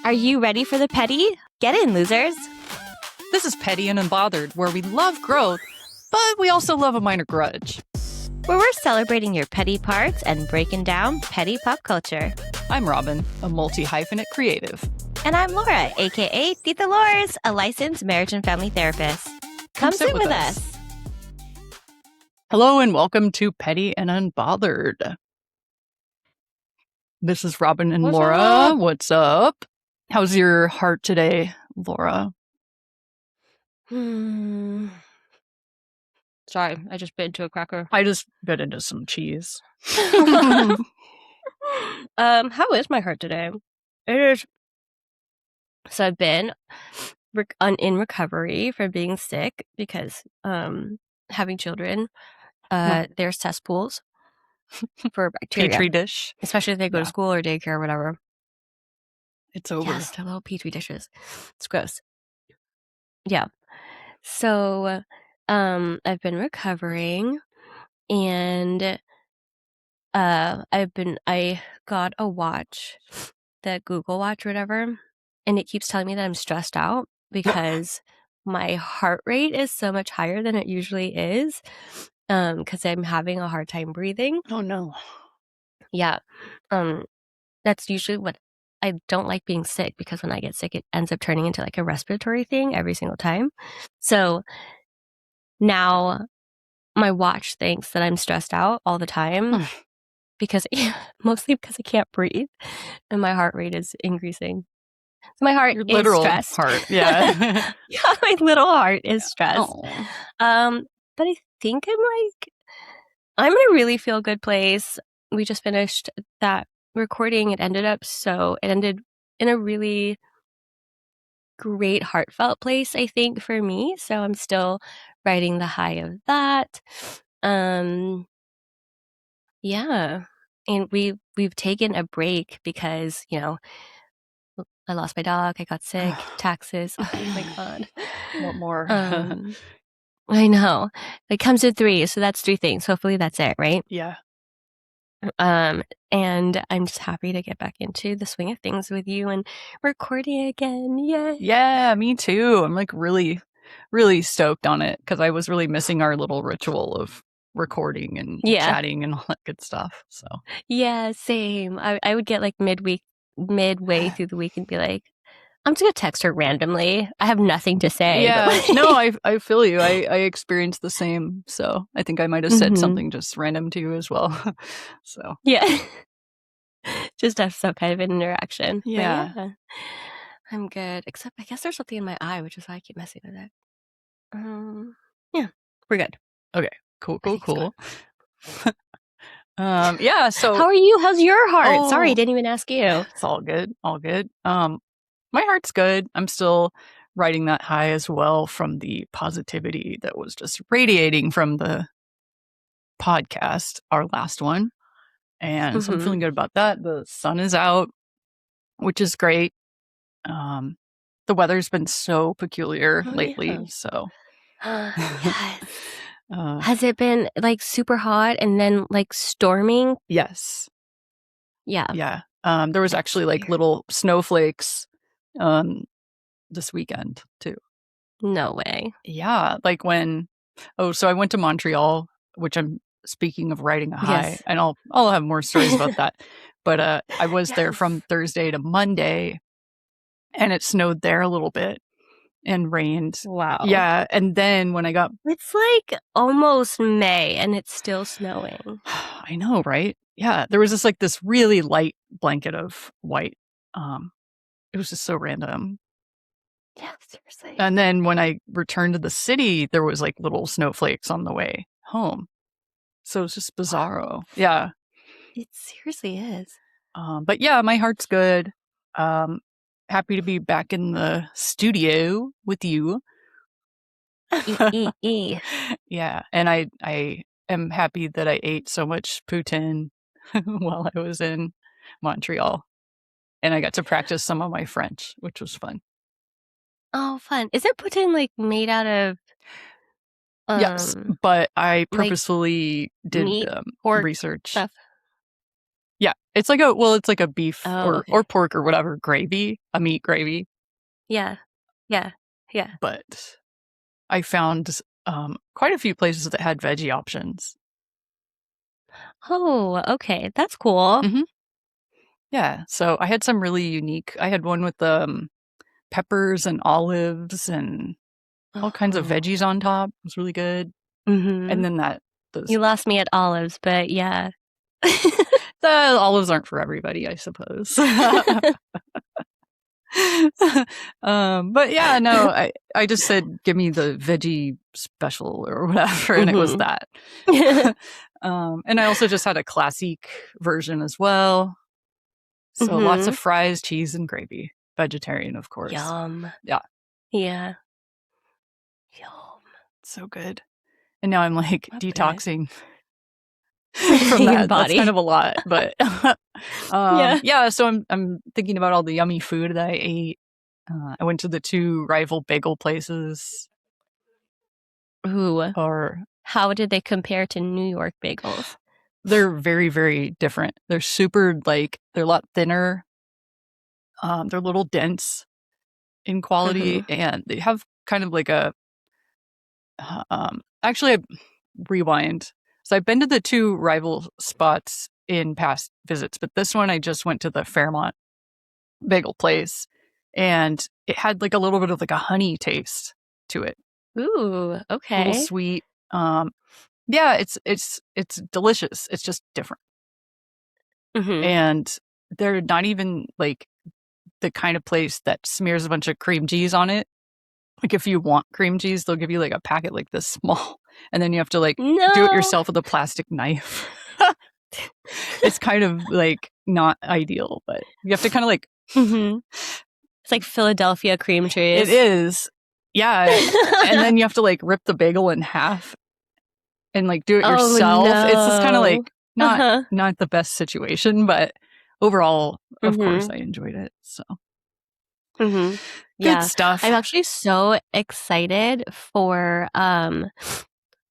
Are you ready for the petty? Get in, losers. This is Petty and Unbothered, where we love growth, but we also love a minor grudge. Where we're celebrating your petty parts and breaking down petty pop culture. I'm Robin, a multi-hyphenate creative. And I'm Lora, aka TIta Lors, a licensed marriage and family therapist. Come sit with us. Hello and welcome to Petty and Unbothered. This is Robin and What's Lora. up? What's up? How's your heart today, Lora? Sorry, I just bit into a cracker. I just bit into some cheese. How is my heart today? It is. So I've been in recovery from being sick because having children, there's cesspools for bacteria. Petri dish. Especially if they go to school or daycare or whatever. It's over. Yes, the little petri dishes. It's gross. Yeah. So I've been recovering and I got a watch, the Google Watch or whatever, and it keeps telling me that I'm stressed out because my heart rate is so much higher than it usually is because I'm having a hard time breathing. Oh no. Yeah. That's usually what I don't like being sick because when I get sick, it ends up turning into like a respiratory thing every single time. So now my watch thinks that I'm stressed out all the time mostly because I can't breathe and my heart rate is increasing. So my heart Your is literal stressed. heart, yeah. Yeah, my little heart is stressed. Oh. But I think I'm in a really feel good place. We just finished that recording. It ended in a really great heartfelt place, I think, for me. So I'm still riding the high of that. Yeah. And we've taken a break because, I lost my dog, I got sick, taxes. Oh my God. What more? I know. It comes in 3, so that's 3 things. Hopefully that's it, right? Yeah. And I'm just happy to get back into the swing of things with you and recording again. Yay. Yeah, me too. I'm like really, really stoked on it because I was really missing our little ritual of recording and chatting and all that good stuff. So yeah, same. I would get like midway through the week and be like, I'm just gonna text her randomly. I have nothing to say. Yeah, no, I feel you. I experienced the same. So I think I might have said something just random to you as well. So yeah, just have some kind of an interaction. Yeah. But yeah, I'm good. Except I guess there's something in my eye, which is why I keep messing with it. Yeah, we're good. Okay, cool. Yeah. So how are you? How's your heart? Oh, Sorry, I didn't even ask you. It's all good. My heart's good. I'm still riding that high as well from the positivity that was just radiating from the podcast, our last one. And so I'm feeling good about that. The sun is out, which is great. The weather's been so peculiar lately. Yeah. So yes. Has it been like super hot and then like storming? Yes. Yeah. Yeah. There was actually like little snowflakes this weekend too. No way. Yeah. Like so I went to Montreal, which I'm speaking of riding a high, Yes. and I'll have more stories about that. But I was there from Thursday to Monday, and it snowed there a little bit and rained. Wow. Yeah. And then when I got... It's like almost May and it's still snowing. I know, right? Yeah. There was this really light blanket of white. It was just so random. Yeah, seriously. And then when I returned to the city, there was like little snowflakes on the way home. So it's just bizarro. Wow. Yeah. It seriously is. But yeah, my heart's good. Happy to be back in the studio with you. Yeah. And I am happy that I ate so much poutine while I was in Montreal. And I got to practice some of my French, which was fun. Oh, fun. Is it poutine like made out of... yes, but I purposefully did meat, pork research stuff? Yeah, It's like a beef Oh, or okay. pork or whatever gravy, a meat gravy. Yeah. Yeah. Yeah. But I found quite a few places that had veggie options. Oh, okay. That's cool. Mm-hmm. Yeah, so I had some really unique. I had one with peppers and olives and all kinds of Oh. veggies on top. It was really good. Mm-hmm. And then those You lost me at olives, but yeah. the olives aren't for everybody, I suppose. But yeah, no, I just said give me the veggie special or whatever, and it was Mm-hmm. that. And I also just had a classic version as well. So lots Mm-hmm. of fries, cheese, and gravy. Vegetarian, of course. Yum. Yeah, Yeah. Yum. so good. And now I'm like Okay. detoxing from Your that. That's kind body. of a lot, but Yeah. yeah. So I'm thinking about all the yummy food that I ate. I went to the 2 rival bagel places, Ooh. or How did they compare to New York bagels? they're very, very different. They're super they're a lot thinner. They're a little dense in Mm-hmm. quality, and they have kind of like a actually I rewind. So I've been to the 2 rival spots in past visits, but this one I just went to the Fairmont bagel place, and it had like a little bit of like a honey taste to it. Ooh, A little okay. sweet. Yeah, it's delicious. It's just different. Mm-hmm. And they're not even like the kind of place that smears a bunch of cream cheese on it. Like if you want cream cheese, they'll give you like a packet like this small, and then you have to like do it No. yourself with a plastic knife. It's kind of like not ideal, but you have to kind of like Mm-hmm. It's like Philadelphia cream it cheese. is. Yeah. And then you have to like rip the bagel in half and like do it Oh yourself. It's just kind of no. like not Uh-huh. not the best situation, but overall, of course Mm-hmm. I enjoyed it. So Mm-hmm. good Yeah. stuff. I'm actually so excited for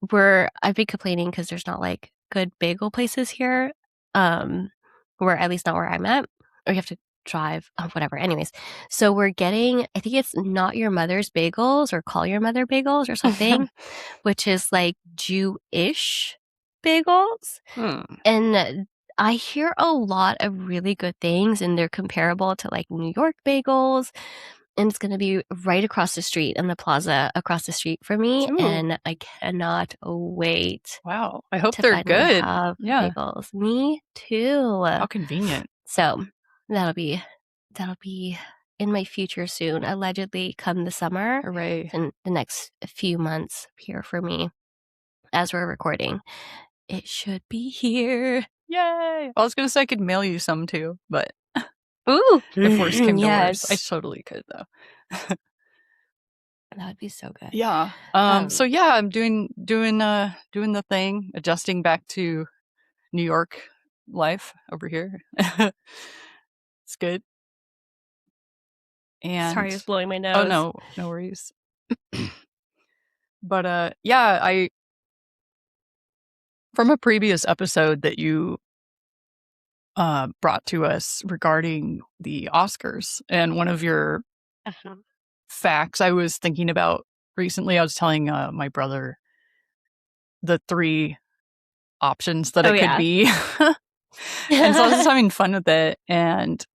where I've been complaining because there's not like good bagel places here. Where at least not where I'm at. Or you have to drive, whatever. Anyways, so we're getting, I think it's Not Your Mother's Bagels or Call Your Mother Bagels or something, which is like Jewish bagels. Hmm. And I hear a lot of really good things, and they're comparable to like New York bagels. And it's going to be right across the street in the plaza across the street from me. Ooh, And I cannot wait wow. I hope to they're finally good. have Yeah. bagels. Me too. How convenient. So that'll be in my future soon. Allegedly come the summer, Hooray. in the next few months here for me as we're recording. It should be here. Yay. I was going to say I could mail you some too, but Ooh, if worse came to worse, I yes, totally could though. that would be so good. Yeah. So Um, yeah, I'm doing the thing, adjusting back to New York life over here. It's good. sorry, And I was blowing my oh nose. no, no worries. But yeah, I from a previous episode that you brought to us regarding the Oscars, and one of your Uh-huh. facts I was thinking about recently, I was telling my brother the 3 options that Oh it could yeah. be. And so I was just having fun with it, and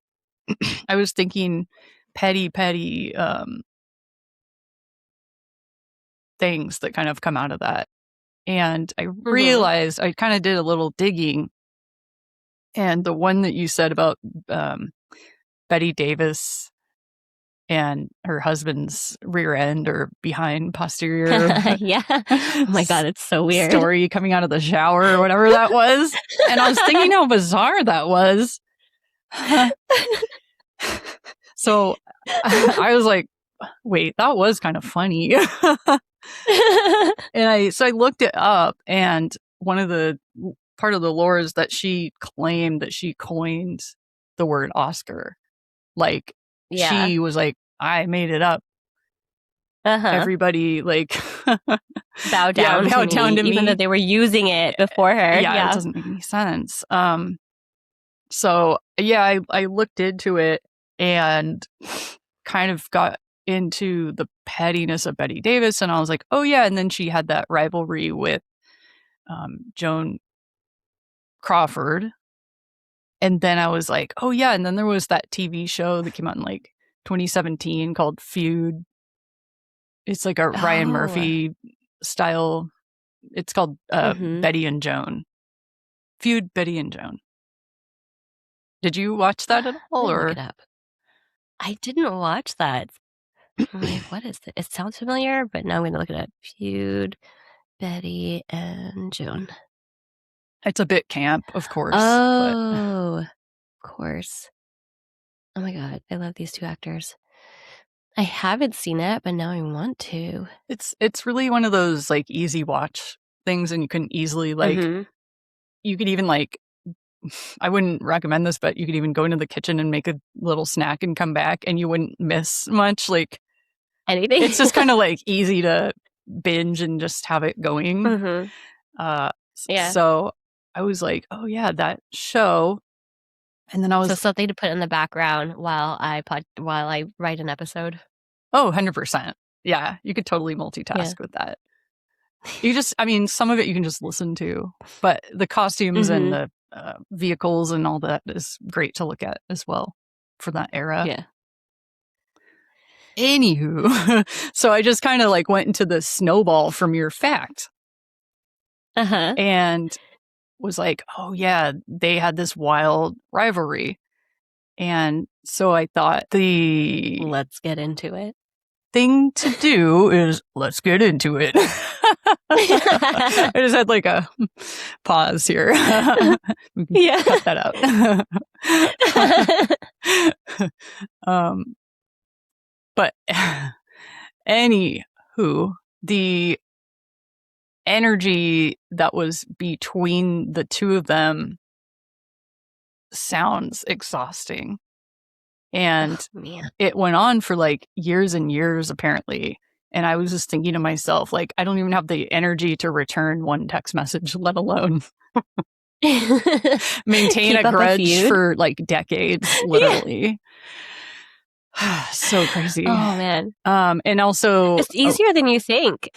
I was thinking petty things that kind of come out of that. And I Mhm. realized I kind of did a little digging, and the one that you said about Betty Davis and her husband's rear end or behind posterior Yeah. Oh my god, it's so weird. story coming out of the shower or whatever that was. And I was thinking how bizarre that was. So I was like, wait, that was kind of funny. And I looked it up, and one of the part of the lore is that she claimed that she coined the word Oscar. Like Yeah. she was like, I made it up. Uh-huh. Everybody like Bow yeah, down to bow down me, to even though me. they were using it before her. Yeah, it Yeah. doesn't make any sense. So yeah, I looked into it and kind of got into the pettiness of Bette Davis, and I was like, oh yeah. And then she had that rivalry with Joan Crawford. And then I was like, oh yeah. And then there was that TV show that came out in like 2017 called Feud. It's like a Ryan Murphy style. It's called Bette and Joan. Feud, Bette and Joan. Did you watch that at all? Let me or look it up. I didn't watch that. I'm like, what is it? It sounds familiar, but now I'm going to look it up. Feud, Bette and Joan. It's a bit camp, of course. Oh, of course. Oh my God, I love these two actors. I haven't seen it, but now I want to. It's really one of those like easy watch things, and you can easily like you could even like, I wouldn't recommend this, but you could even go into the kitchen and make a little snack and come back and you wouldn't miss much. Like anything. It's just kind of like easy to binge and just have it going. Yeah. So I was like, oh yeah, that show. And then I was so something to put in the background while I write an episode. Oh, 100%. Yeah, you could totally multitask with that. You just, I mean, some of it you can just listen to, but the costumes and the vehicles and all that is great to look at as well for that era. Yeah. Anywho, so I just kind of like went into the snowball from your fact. And was like, oh yeah, they had this wild rivalry. And so I thought let's get into it thing to do is let's get into it. I just had like a pause here. Yeah. Cut that out. But anywho, the energy that was between the two of them sounds exhausting. And it went on for like years and years, apparently. And I was just thinking to myself, like, I don't even have the energy to return one text message, let alone maintain a grudge for like decades, literally. So crazy. Oh, man. And also... It's easier than you think.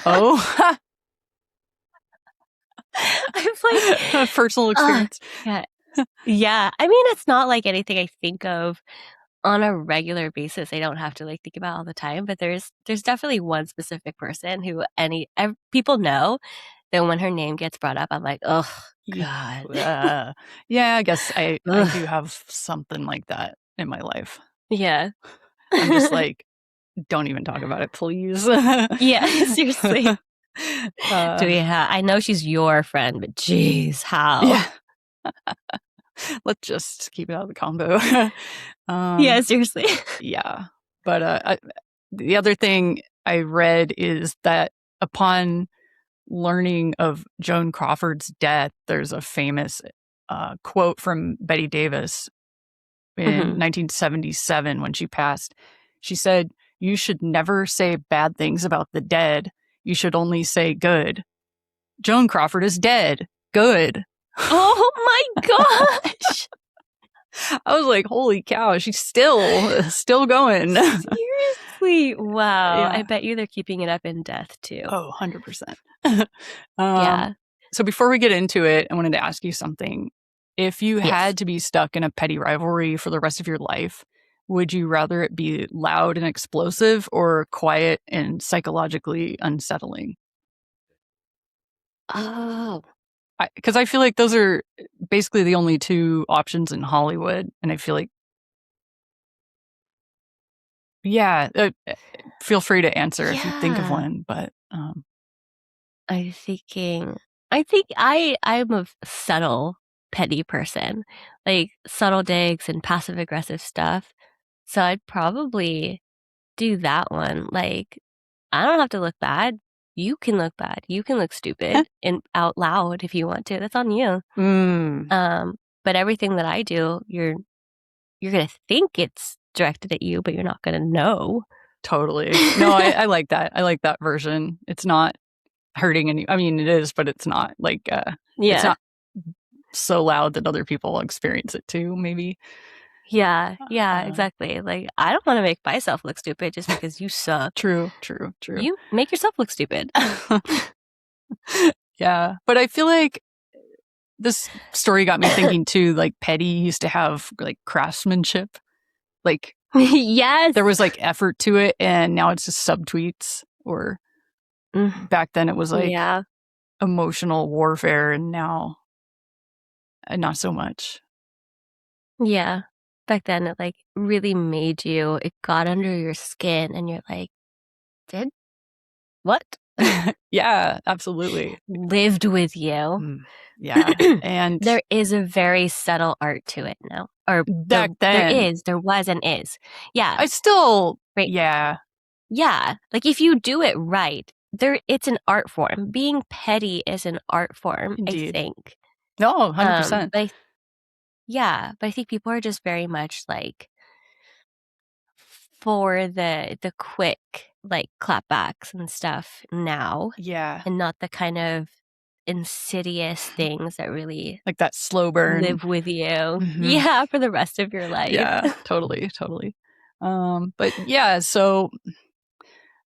Oh. I've like... personal experience. Yeah. I mean, it's not like anything I think of on a regular basis. I don't have to like think about all the time, but there's definitely one specific person who people know that when her name gets brought up, I'm like, oh God. Yeah, I guess I do have something like that in my life. Yeah. I'm just like, don't even talk about it, please. Yeah, seriously. I know she's your friend, but geez, how? Yeah. Let's just keep it out of the combo. Yeah, seriously. Yeah. But the other thing I read is that upon learning of Joan Crawford's death, there's a famous quote from Bette Davis in 1977 when she passed. She said, "You should never say bad things about the dead. You should only say good. Joan Crawford is dead. Good." Oh my gosh. I was like, holy cow, she's still going. Seriously. Wow. Yeah. I bet you they're keeping it up in death too. Oh, 100%. Yeah. So before we get into it, I wanted to ask you something. If you had to be stuck in a petty rivalry for the rest of your life, would you rather it be loud and explosive or quiet and psychologically unsettling? Oh. Because I feel like those are basically the only two options in Hollywood. And I feel like, feel free to answer if you think of one. But I'm thinking, I'm a subtle, petty person, like subtle digs and passive aggressive stuff. So I'd probably do that one. Like, I don't have to look bad. You can look bad. You can look stupid and out loud if you want to. That's on you. But everything that I do, you're gonna think it's directed at you, but you're not gonna know. Totally. No, I like that. I like that version. It's not hurting any. I mean, it is, but it's not like. It's not so loud that other people experience it too, maybe. Yeah, exactly. Like, I don't want to make myself look stupid just because you suck. True. You make yourself look stupid. Yeah. But I feel like this story got me thinking too, like Petty used to have like craftsmanship. Like Yes. there was like effort to it, and now it's just subtweets. Or back then it was like emotional warfare, and now not so much. Yeah. Back then it like really made you, it got under your skin and you're like, did what? Yeah, absolutely. Lived with you. Yeah. And there is a very subtle art to it now. Or back then there was and is. Yeah. I still right. Yeah. Yeah. Like if you do it right, it's an art form. Being petty is an art form, Indeed. I think. No, 100%. But I think people are just very much like for the quick like clapbacks and stuff now. Yeah. And not the kind of insidious things that really like that slow burn live with you. Yeah, for the rest of your life. Yeah, totally. But yeah, so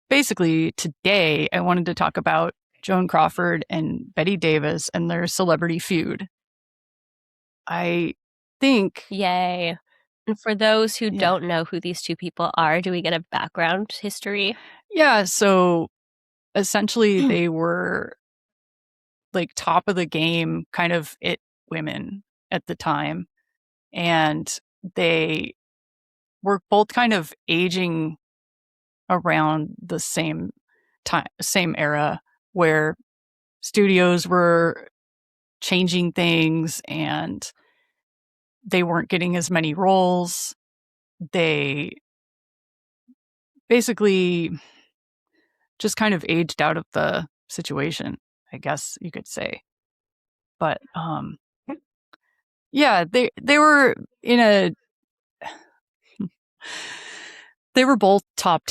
basically today I wanted to talk about Joan Crawford and Bette Davis and their celebrity feud. I think Yay. And for those who don't know who these two people are, do we get a background history? Yeah, so essentially they were like top of the game, kind of it women at the time. And they were both kind of aging around the same time, same era, where studios were changing things and they weren't getting as many roles. They basically just kind of aged out of the situation, I guess you could say. But yeah, they were in a they were both top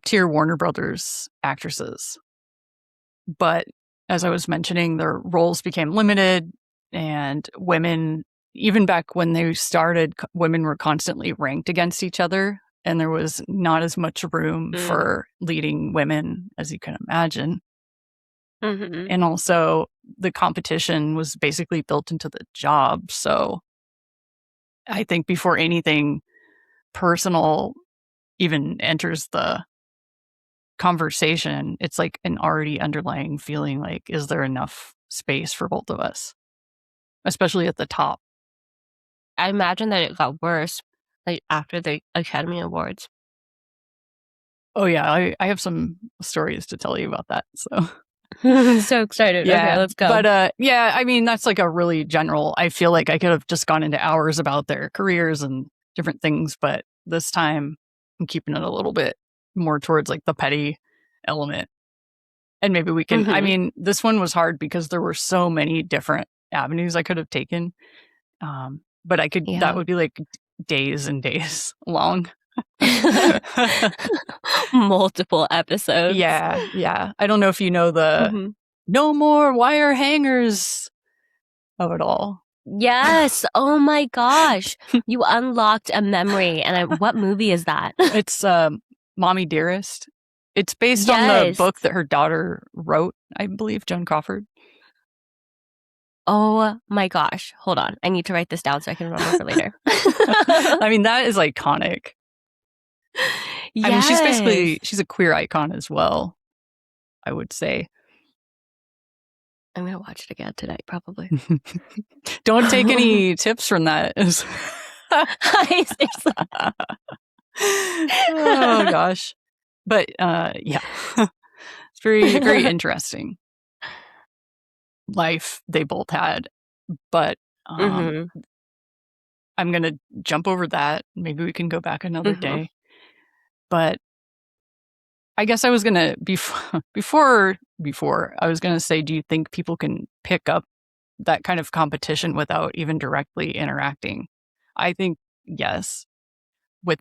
tier Warner Brothers actresses. But as I was mentioning, their roles became limited, and women, even back when they started, women were constantly ranked against each other, and there was not as much room for leading women as you can imagine. And also the competition was basically built into the job. So I think before anything personal even enters the conversation, it's like an already underlying feeling like, is there enough space for both of us? Especially at the top. I imagine that it got worse like after the Academy Awards. Oh yeah, I have some stories to tell you about that. So so excited. Yeah, okay, let's go. But yeah, I mean that's like a really general. I feel like I could have just gone into hours about their careers and different things, but this time I'm keeping it a little bit more towards like the petty element. And maybe we can I mean, this one was hard because there were so many different avenues I could have taken. But I could that would be like days and days long. Multiple episodes. Yeah. I don't know if you know the no more wire hangers of it all. Yes. Oh my gosh. You unlocked a memory. And what movie is that? It's Mommy Dearest. It's based on the book that her daughter wrote, I believe, Joan Crawford. Oh my gosh. Hold on. I need to write this down so I can remember for later. I mean, that is iconic. I mean, she's a queer icon as well, I would say. I'm going to watch it again tonight, probably. Don't take any tips from that. Oh, gosh. But, yeah. It's very, very interesting life they both had. But I'm going to jump over that. Maybe we can go back another day. But I guess I was going to, before I was going to say, do you think people can pick up that kind of competition without even directly interacting? I think yes. With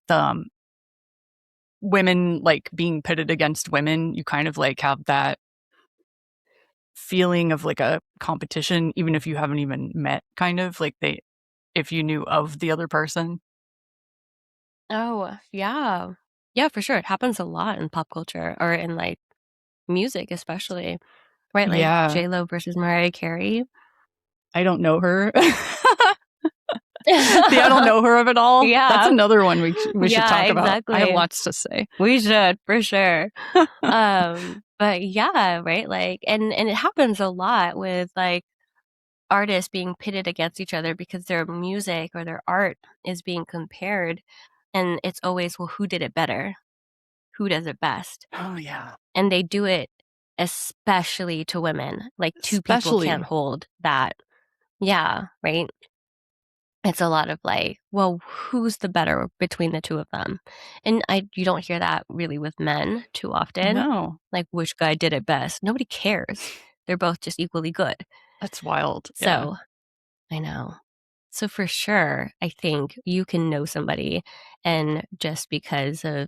women like being pitted against women, you kind of like have that feeling of like a competition, even if you haven't even met, kind of like if you knew of the other person. Oh, yeah. Yeah, for sure. It happens a lot in pop culture or in like music, especially, right? Like Yeah, J-Lo versus Mariah Carey. I don't know her. The I don't know her of it all. That's Yeah. another one we should Yeah, talk about. I have exactly. lots to say. We should, for sure. But yeah, right? Like and it happens a lot with like artists being pitted against each other because their music or their art is being compared, and it's always, well, who did it better? Who does it best? Oh yeah, And they do it especially to women. Like two people can't especially. hold that. Yeah, right? It's a lot of like, well, who's the better between the two of them? And you don't hear that really with men too often. No, Like which guy did it best? Nobody cares. They're both just equally good. that's wild. Yeah, So, I know. So for sure, I think you can know somebody and just because of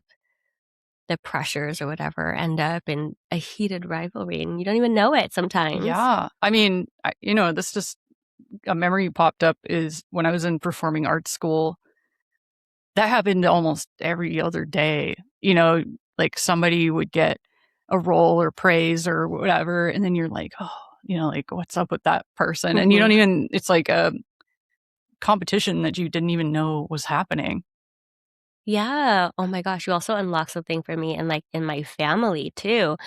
the pressures or whatever end up in a heated rivalry and you don't even know it sometimes. yeah. I mean, this just a memory popped up is when I was in performing arts school. That happened almost every other day. Like somebody would get a role or praise or whatever, and then you're like, oh, like what's up with that person? And you don't Mhm. even. It's like a competition that you didn't even know was happening. Yeah. Oh my gosh, you also unlocked something for me and like in my family too,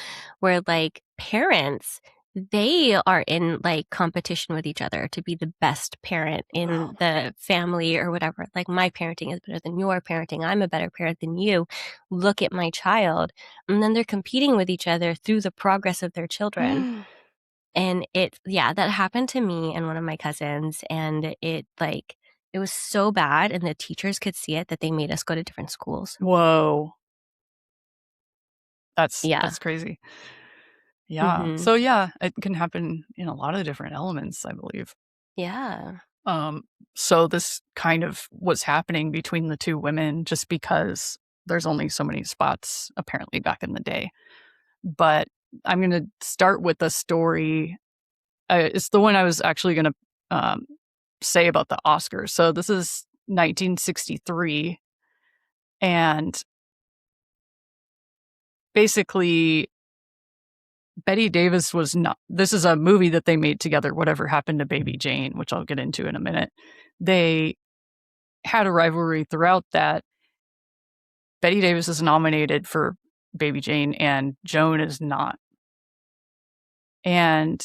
where like parents, they are in like competition with each other to be the best parent Oh in my god. the family or whatever. Like my parenting is better than your parenting. I'm a better parent than you. Look at my child. And then they're competing with each other through the progress of their children. And yeah, that happened to me and one of my cousins. And it was so bad. And the teachers could see it that they made us go to different schools. Whoa, Yeah. that's crazy. Yeah. Hmm. So yeah, it can happen in a lot of different elements, I believe. Yeah. Um, so this kind of was happening between the two women just because there's only so many spots apparently back in the day. But I'm going to start with a story. It's the one I was actually going to say about the Oscars. So this is 1963. And basically, Betty Davis was not. This is a movie that they made together, Whatever Happened to Baby Jane, which I'll get into in a minute. They had a rivalry throughout that. Betty Davis is nominated for Baby Jane, and Joan is not. And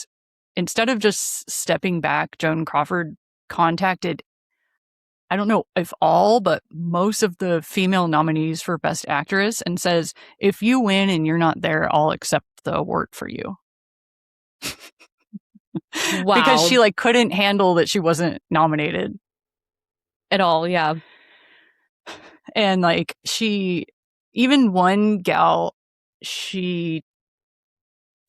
instead of just stepping back, Joan Crawford contacted, I don't know if all, but most of the female nominees for Best Actress and says, if you win and you're not there, I'll accept the award for you. Because Wow. she like couldn't handle that she wasn't nominated. At all. Yeah. And like even one gal, she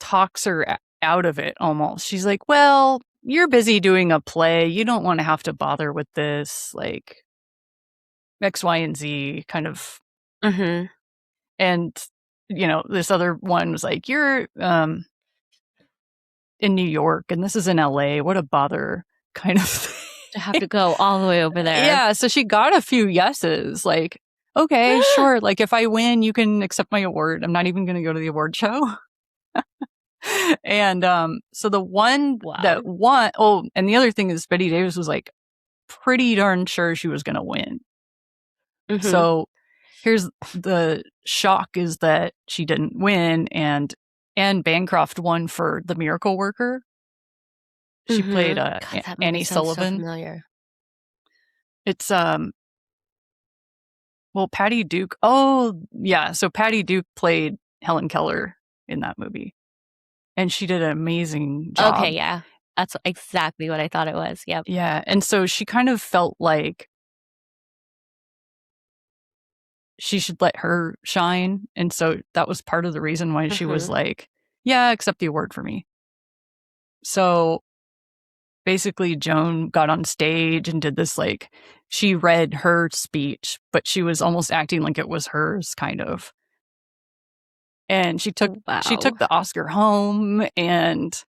talks her out of it almost. She's like, well, you're busy doing a play. You don't want to have to bother with this, like X, Y, and Z kind of. Hmm. And, this other one was like, you're in New York and this is in LA. What a bother kind of To have thing. to go all the way over there. Yeah. So she got a few yeses, like, okay, sure. Like, if I win, you can accept my award. I'm not even going to go to the award show. And so the one that Wow. won, and the other thing is Betty Davis was like pretty darn sure she was going to win. Hmm. So here's the shock is that she didn't win, and Anne Bancroft won for The Miracle Worker. She played Hmm. God, that movie Annie sounds so Sullivan. familiar. It's well, Patty Duke. Oh yeah, so Patty Duke played Helen Keller in that movie, and she did an amazing Okay, job. yeah. That's exactly what I thought it was. Yep. Yeah, and so she kind of felt like she should let her shine, and so that was part of the reason why she was Hmm. like, "Yeah, accept the award for me." So basically, Joan got on stage and did this like she read her speech, but she was almost acting like it was hers, kind of. And she took Wow. the Oscar home, and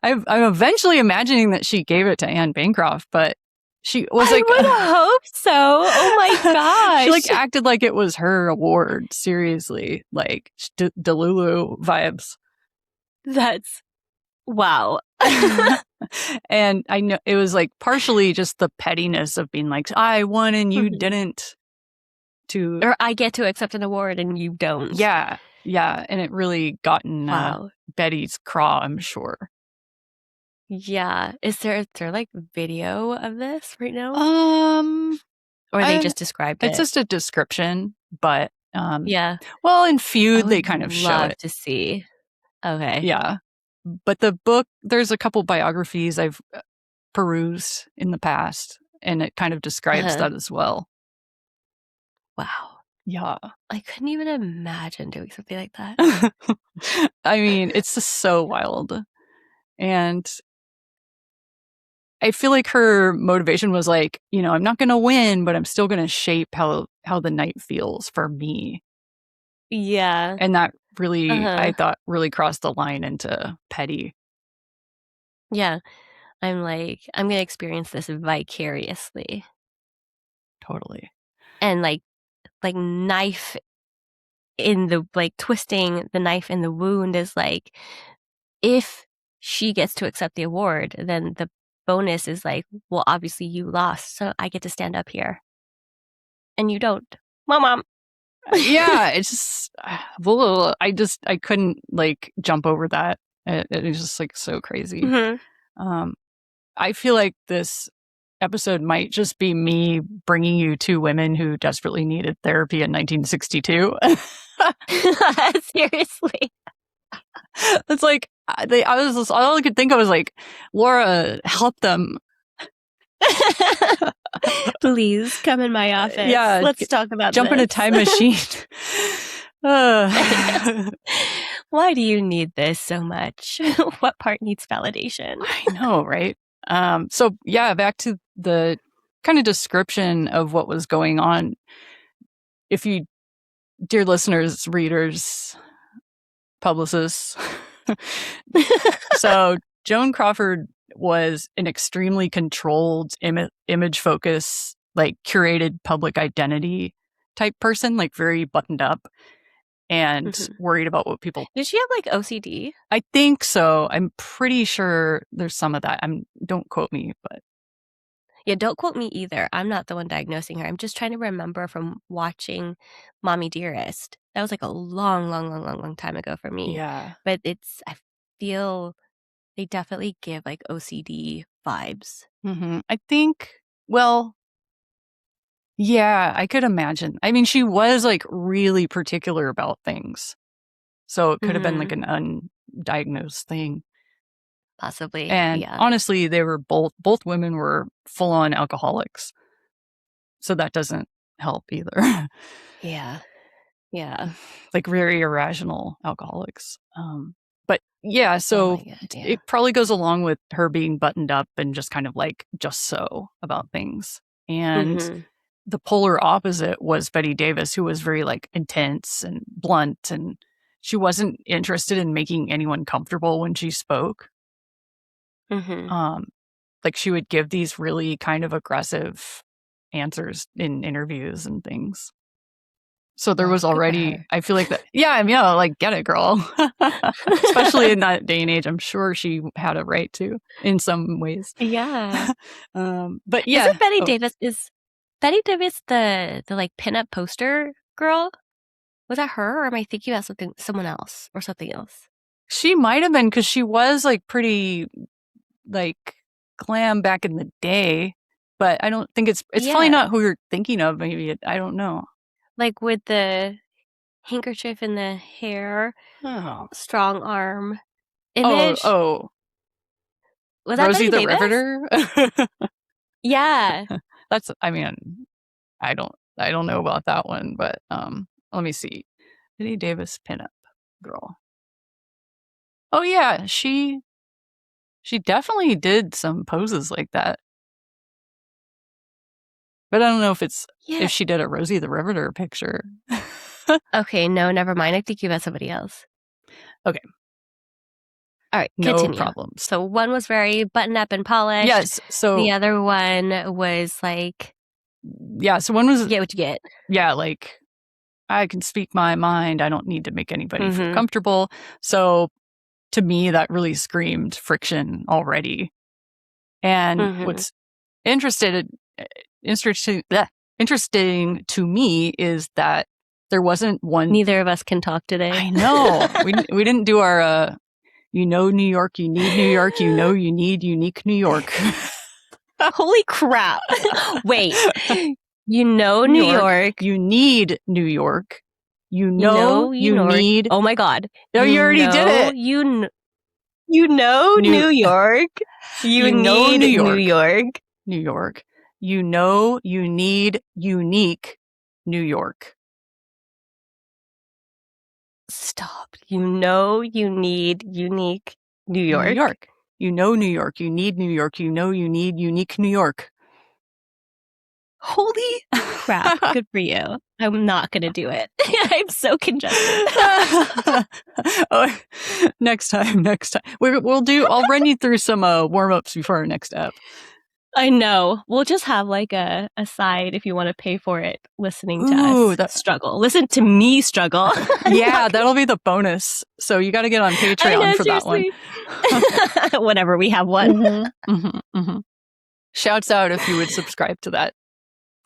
I'm eventually imagining that she gave it to Anne Bancroft, but she was I would hope so. Oh my gosh. she like acted like it was her award. Seriously, like Delulu vibes. That's wow. And I know it was like partially just the pettiness of being like, I won and you Mhm. didn't. Or I get to accept an award and you don't. Yeah. And it really gotten Wow. Betty's craw, I'm sure. Yeah. Is there like video of this right now? Or they just described It's it? just a description, but Yeah. well, in I Feud they would kind of show love it. to see. Okay. Yeah. But the book, there's a couple biographies I've perused in the past, and it kind of describes that as well. Wow. Yeah. I couldn't even imagine doing something like that. I mean, it's just so wild. And I feel like her motivation was like, I'm not going to win, but I'm still going to shape how the night feels for me. Yeah. And that really, I thought, really crossed the line into petty. Yeah. I'm like, I'm going to experience this vicariously. Totally. And like knife in the, like twisting the knife in the wound is like, if she gets to accept the award, then the bonus is like, well, obviously you lost, so I get to stand up here. And you don't. Mom. Yeah, it's just, I couldn't like jump over that. It was just like so crazy. Mm-hmm. I feel like this episode might just be me bringing you two women who desperately needed therapy in 1962. Seriously. It's like, all I could think of was like, Lora, help them. Please come in my office. Yeah, let's talk about jump in a time machine. Why do you need this so much? What part needs validation? I know, right? So yeah, back to the kind of description of what was going on. If you, dear listeners, readers, publicists, so Joan Crawford was an extremely controlled image focus, like curated public identity type person, like very buttoned up and worried about what people. Did she have like OCD? I think so. I'm pretty sure there's some of that. Don't quote me, but yeah, don't quote me either. I'm not the one diagnosing her. I'm just trying to remember from watching Mommy Dearest. That was like a long time ago for me. Yeah. But I feel they definitely give like OCD vibes. I think, well, yeah, I could imagine. I mean, she was like really particular about things. So it could have been like an undiagnosed thing. Possibly. And yeah. honestly, they were both women were full on alcoholics. So that doesn't help either. Yeah. Yeah. Like very irrational alcoholics. But yeah, so it probably goes along with her being buttoned up and just kind of like just so about things. And the polar opposite was Bette Davis, who was very like intense and blunt, and she wasn't interested in making anyone comfortable when she spoke. Like she would give these really kind of aggressive answers in interviews and things. So there was already, I feel like that. Yeah, I mean, like get it, girl. Especially in that day and age, I'm sure she had a right to in some ways. Yeah. But yeah, isn't Bette Davis Bette Davis the like pinup poster girl? Was that her, or am I thinking about someone else or something else? She might have been, because she was like pretty like glam back in the day, but I don't think it's probably not who you're thinking of. Maybe I don't know. Like with the handkerchief in the hair, strong arm image. Oh, was that Rosie Bette the Davis? Riveter? Yeah. That's, I mean, I don't know about that one, but let me see. Bette Davis pinup girl. Oh yeah, she definitely did some poses like that. But I don't know if she did a Rosie the Riveter picture. Okay, no, never mind. I think you about somebody else. Okay. All right, no continue. problems. So one was very button up and polished. Yes. So the other one was like, yeah. So one was get what you get. Yeah, like I can speak my mind. I don't need to make anybody feel Mhm. comfortable. So to me, that really screamed friction already. And Mhm. what's interesting to me is that there wasn't one. Neither of us can talk today. I know. we didn't do our New York, you need New York, you need unique New York. Holy crap. Wait. You know New York. You need New York. You know need. Oh my God. No, you already did it. You know New York. You know need New York. New York. New York. You know you need unique New York. Stop. You know you need unique New York. New York. You know New York. You need New York. You know you need unique New York. Holy crap. Good for you. I'm not going to do it. I'm so congested. Oh, next time. I'll run you through some warm-ups before our next app. I know. We'll just have like a side if you want to pay for it, listening to us struggle. Listen to me struggle. Yeah, that'll be the bonus. So you got to get on Patreon for seriously. That one. Whenever we have one. Mm-hmm. Shouts out if you would subscribe to that.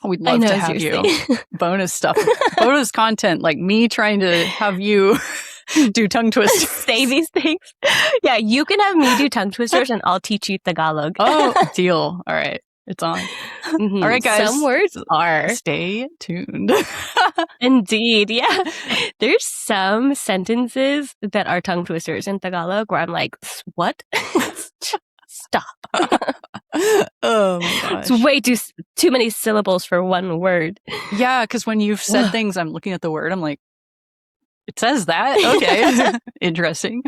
We'd love to have you. Bonus stuff. Bonus content, like me trying to have you do tongue twisters. Say these things. Yeah, you can have me do tongue twisters and I'll teach you Tagalog. Oh, deal. All right. It's on. Mm-hmm. All right, guys. Some words are. Stay tuned. Indeed. Yeah. There's some sentences that are tongue twisters in Tagalog where I'm like, what? Stop. Oh my gosh. It's way too many syllables for one word. Yeah, because when you've said things, I'm looking at the word, I'm like, it says that? Okay. Interesting.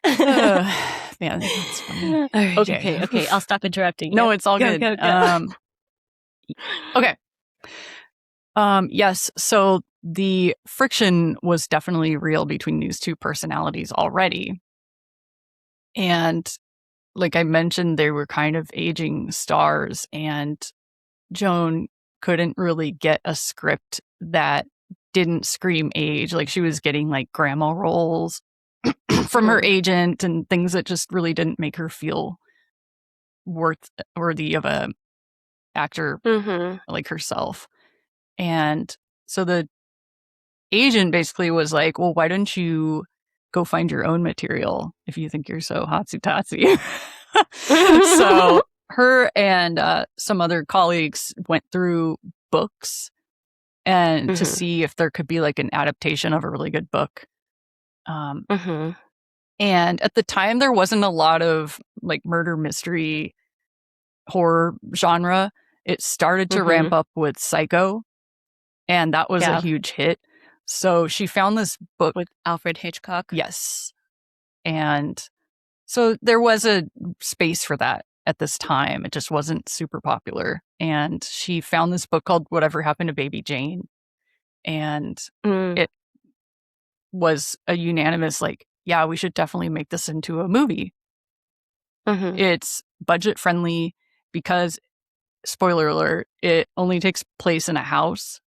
Man, that's funny. All right, okay. I'll stop interrupting you. No, it's all good. Go. Okay. Yes, so the friction was definitely real between these two personalities already. And like I mentioned, they were kind of aging stars, and Joan couldn't really get a script that didn't scream age. Like she was getting like grandma roles from her agent and things that just really didn't make her feel worthy of a actor like herself. And so the agent basically was like, well, why don't you go find your own material if you think you're so hotsy-totsy? So her and some other colleagues went through books and to see if there could be like an adaptation of a really good book. And at the time, there wasn't a lot of like murder mystery horror genre. It started to ramp up with Psycho, and that was a huge hit. So she found this book with Alfred Hitchcock. Yes. And so there was a space for that at this time. It just wasn't super popular. And she found this book called Whatever Happened to Baby Jane. And it was a unanimous, like, yeah, we should definitely make this into a movie. It's budget friendly because, spoiler alert, it only takes place in a house.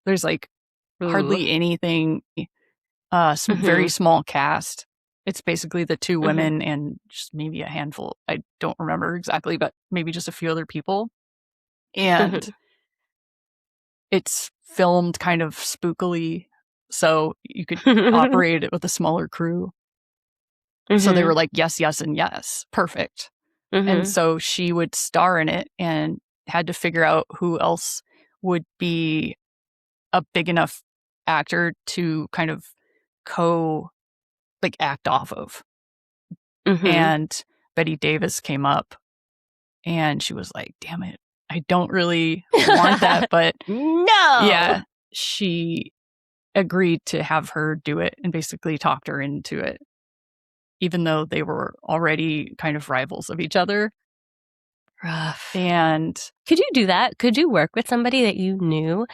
There's like hardly anything, very small cast. It's basically the two women and just maybe a handful. I don't remember exactly, but maybe just a few other people. And it's filmed kind of spookily, so you could operate it with a smaller crew. So they were like, yes, and yes. Perfect. And so she would star in it and had to figure out who else would be a big enough actor to kind of act off of. And Bette Davis came up and she was like, damn it, I don't really want that, but no. Yeah, she agreed to have her do it and basically talked her into it, even though they were already kind of rivals of each other. Rough. And could you do that? Could you work with somebody that you knew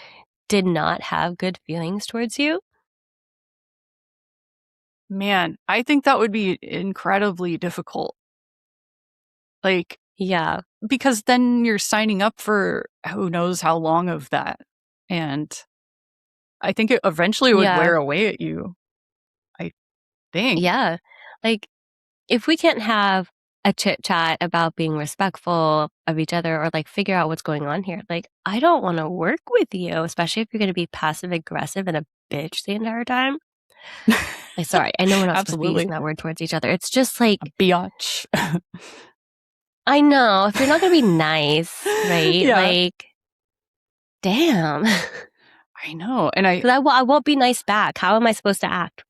did not have good feelings towards you? Man, I think that would be incredibly difficult. Like, Yeah. because then you're signing up for who knows how long of that. And I think it eventually would Yeah. wear away at you. I think. Yeah. Like, if we can't have a chit chat about being respectful of each other or like figure out what's going on here, like, I don't want to work with you, especially if you're going to be passive aggressive and a bitch the entire time. Like, sorry, I know we're not supposed to be using Absolutely. that word towards each other. It's just like, A biatch. I know if you're not going to be nice, right? Yeah. Like, damn. I know. And Because I won't be nice back. How am I supposed to act?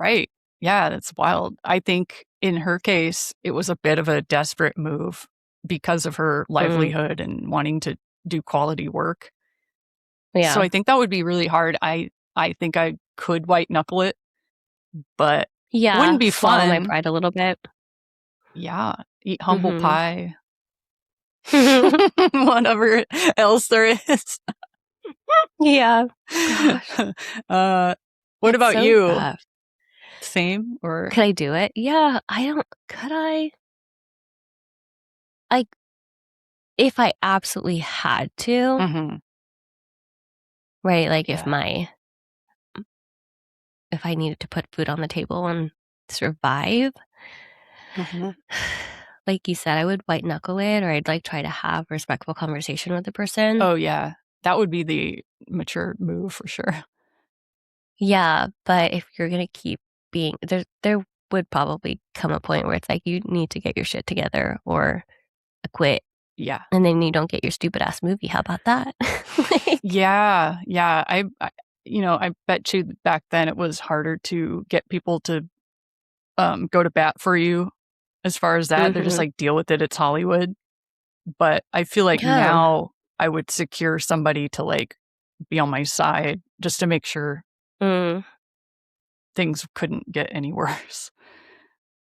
right. Yeah, that's wild. I think in her case, it was a bit of a desperate move because of her livelihood and wanting to do quality work. Yeah. So I think that would be really hard. I think I could white knuckle it, but Yeah. wouldn't be Swallow my fun. pride a little bit. Yeah. Eat humble Mhm. pie. Whatever else there is. Yeah. Gosh. What It's about so you? rough. Same or? Could I do it? Yeah, could I? Like, if I absolutely had to, Mhm. right? Like, Yeah. if I needed to put food on the table and survive, Mhm. like you said, I would white knuckle it, or I'd like try to have a respectful conversation with the person. Oh yeah, that would be the mature move for sure. Yeah, but if you're gonna keep being there would probably come a point where it's like you need to get your shit together or quit, Yeah. and then you don't get your stupid ass movie. How about that? Like, Yeah, yeah. I bet you back then it was harder to get people to go to bat for you as far as that. They're just mhm. like, deal with it. It's Hollywood. But I feel like Yeah. now I would secure somebody to like be on my side just to make sure Mm. things couldn't get any worse.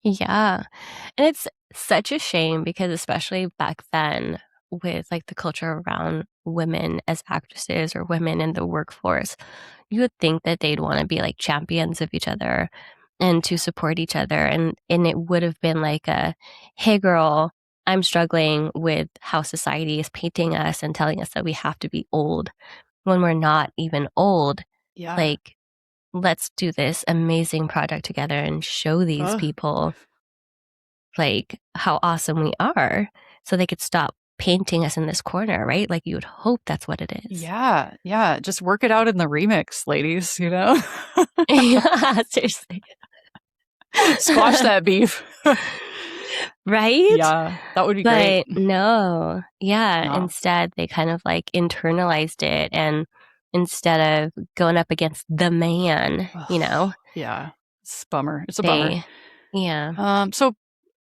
Yeah. And it's such a shame because especially back then with like the culture around women as actresses or women in the workforce, you would think that they'd want to be like champions of each other and to support each other. And it would have been like a, hey girl, I'm struggling with how society is painting us and telling us that we have to be old when we're not even old. Yeah. Like, let's do this amazing project together and show these Ugh. people like how awesome we are so they could stop painting us in this corner, right? Like you would hope that's what it is. Yeah, yeah. Just work it out in the remix, ladies, you know? Yeah, seriously. Squash that beef. Right? Yeah, that would be great. But no. Yeah, No. instead they kind of like internalized it and instead of going up against the man, Ugh, yeah. It's a bummer. It's a bummer. they yeah. So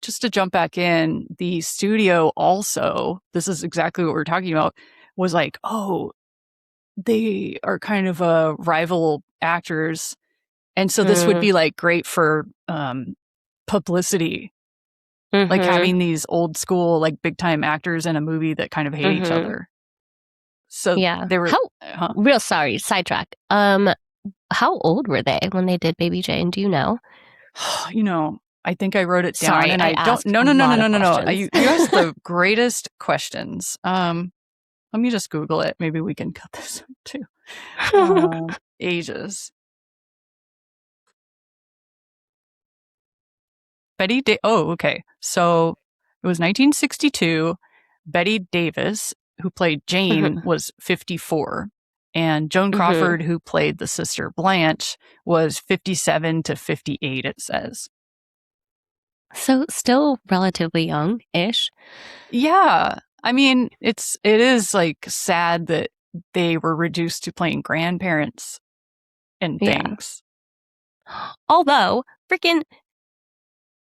just to jump back in, the studio also, this is exactly what we're talking about, was like, oh, they are kind of rival actors. And so this would Mm, be like great for publicity, like mhm. having these old school, like big time actors in a movie that kind of hate each Mhm. other. So Yeah. they were, How real sorry, sidetrack. How old were they when they did Baby Jane? Do you know? you know, I think I wrote it down Sorry, and I I don't, asked no, a no, no, no, lot no, of no, no. questions. You asked the greatest questions. Let me just Google it. Maybe we can cut this out too. Ages. Oh, okay. So it was 1962. Betty Davis, who played Jane, Mhm. was 54. And Joan Mhm. Crawford, who played the sister Blanche, was 57 to 58, it says. So still relatively young-ish. Yeah. I mean, it is like sad that they were reduced to playing grandparents and Yeah. things. Although, freaking